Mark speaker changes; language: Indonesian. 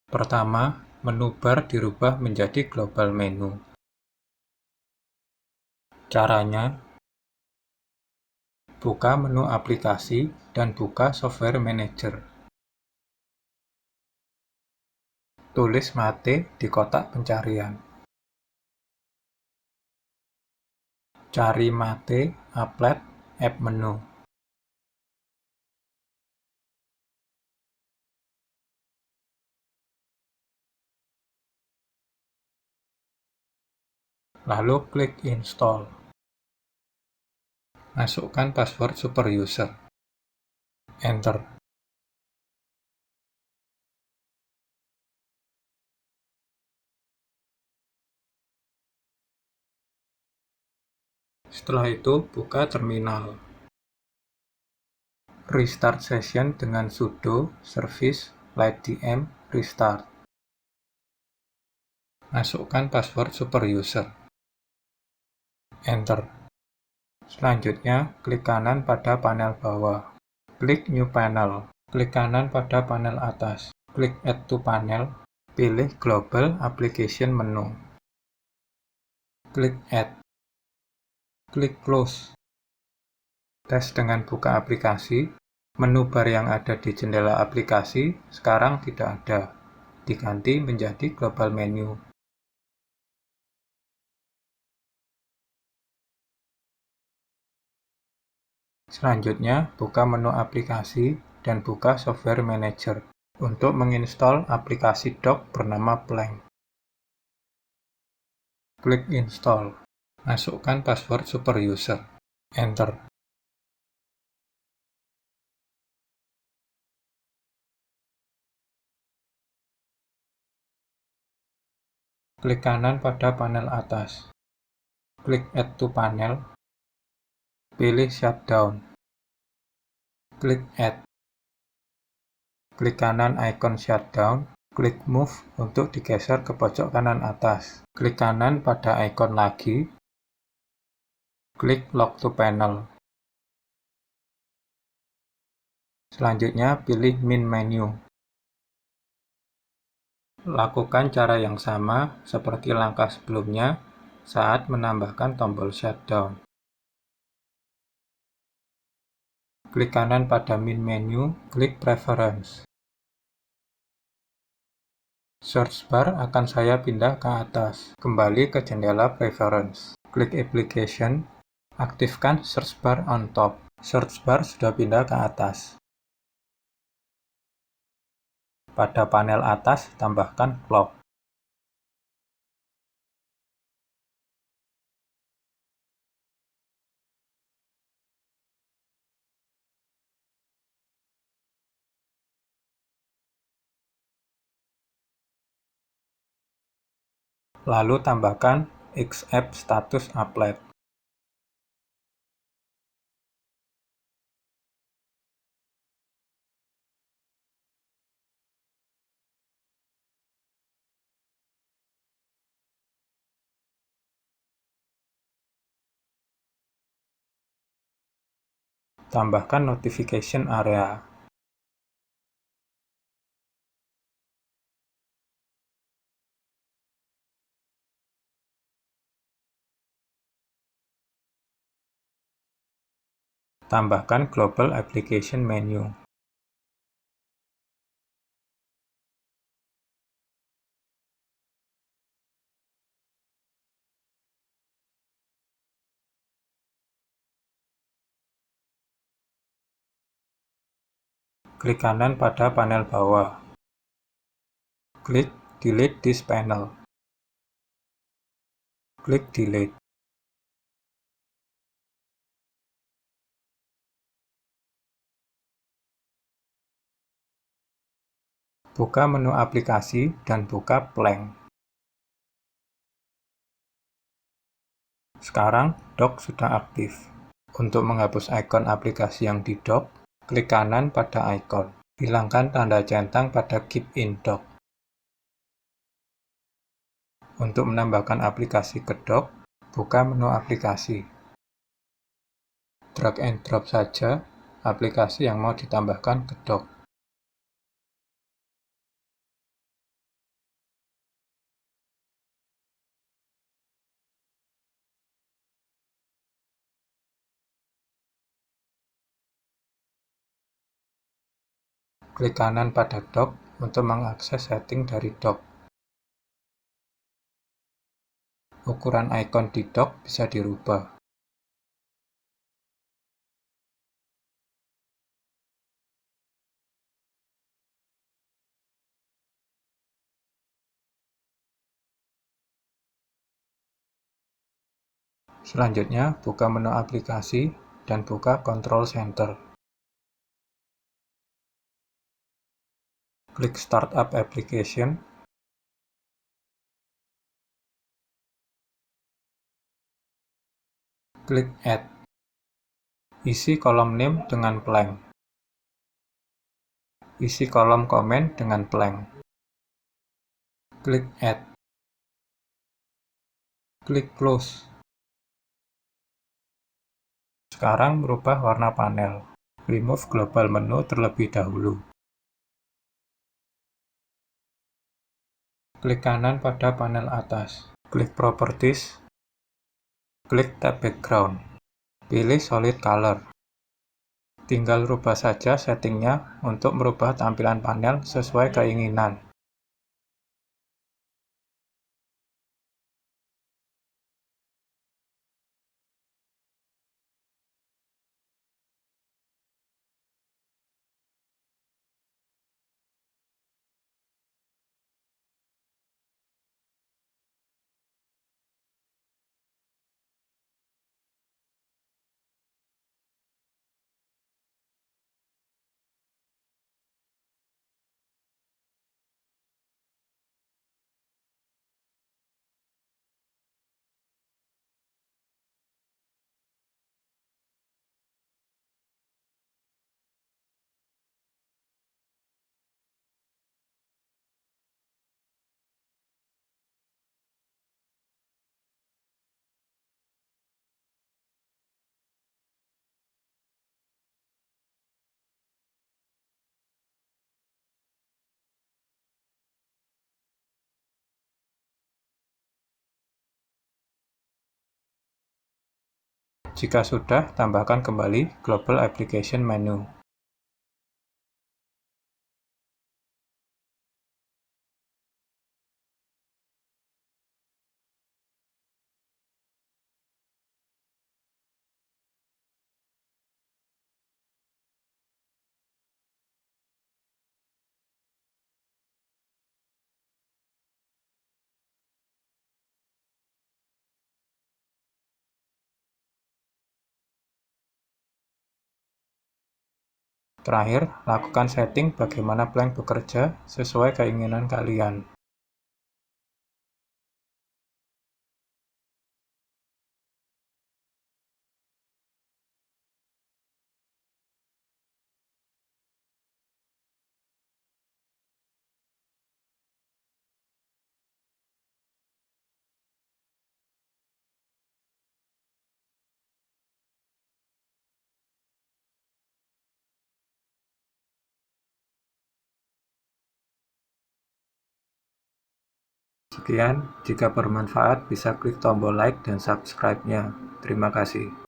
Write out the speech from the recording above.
Speaker 1: Pertama, menu bar dirubah menjadi global menu. Caranya, buka menu aplikasi dan buka software manager. Tulis Mate di kotak pencarian. Cari Mate Applet App Menu. Lalu klik Install. Masukkan password superuser. Enter. Setelah itu, buka terminal. Restart session dengan sudo service lightdm restart. Masukkan password superuser. Enter. Selanjutnya, klik kanan pada panel bawah. Klik New Panel. Klik kanan pada panel atas. Klik Add to Panel. Pilih Global Application Menu. Klik Add. Klik Close. Tes dengan buka aplikasi. Menu bar yang ada di jendela aplikasi sekarang tidak ada. Diganti menjadi Global Menu. Selanjutnya, buka menu aplikasi dan buka Software Manager untuk menginstal aplikasi dock bernama Plank. Klik Install. Masukkan password superuser. Enter. Klik kanan pada panel atas. Klik Add to Panel. Pilih Shutdown. Klik Add. Klik kanan icon Shutdown. Klik Move untuk digeser ke pojok kanan atas. Klik kanan pada icon lagi. Klik Lock to Panel. Selanjutnya, pilih Main Menu. Lakukan cara yang sama seperti langkah sebelumnya saat menambahkan tombol Shutdown. Klik kanan pada Main Menu, klik Preference. Search bar akan saya pindah ke atas. Kembali ke jendela Preference. Klik Application, aktifkan Search bar on top. Search bar sudah pindah ke atas. Pada panel atas, tambahkan Clock. Lalu tambahkan Xapp status applet. Tambahkan notification area. Tambahkan Global Application Menu. Klik kanan pada panel bawah. Klik Delete this panel. Klik Delete. Buka menu aplikasi dan buka Plank. Sekarang dock sudah aktif. Untuk menghapus ikon aplikasi yang di dock, klik kanan pada ikon. Hilangkan tanda centang pada Keep in Dock. Untuk menambahkan aplikasi ke dock, buka menu aplikasi. Drag and drop saja aplikasi yang mau ditambahkan ke dock. Klik kanan pada dock untuk mengakses setting dari dock. Ukuran ikon di dock bisa dirubah. Selanjutnya, buka menu aplikasi dan buka Control Center. Klik Startup Application. Klik Add. Isi kolom name dengan blank. Isi kolom komen dengan blank. Klik Add. Klik Close. Sekarang merubah warna panel. Remove global menu terlebih dahulu. Klik kanan pada panel atas. Klik Properties. Klik tab Background. Pilih Solid Color. Tinggal rubah saja settingnya untuk merubah tampilan panel sesuai keinginan. Jika sudah, tambahkan kembali Global Application Menu. Terakhir, lakukan setting bagaimana Plank bekerja sesuai keinginan kalian. Sekian, jika bermanfaat bisa klik tombol like dan subscribe-nya. Terima kasih.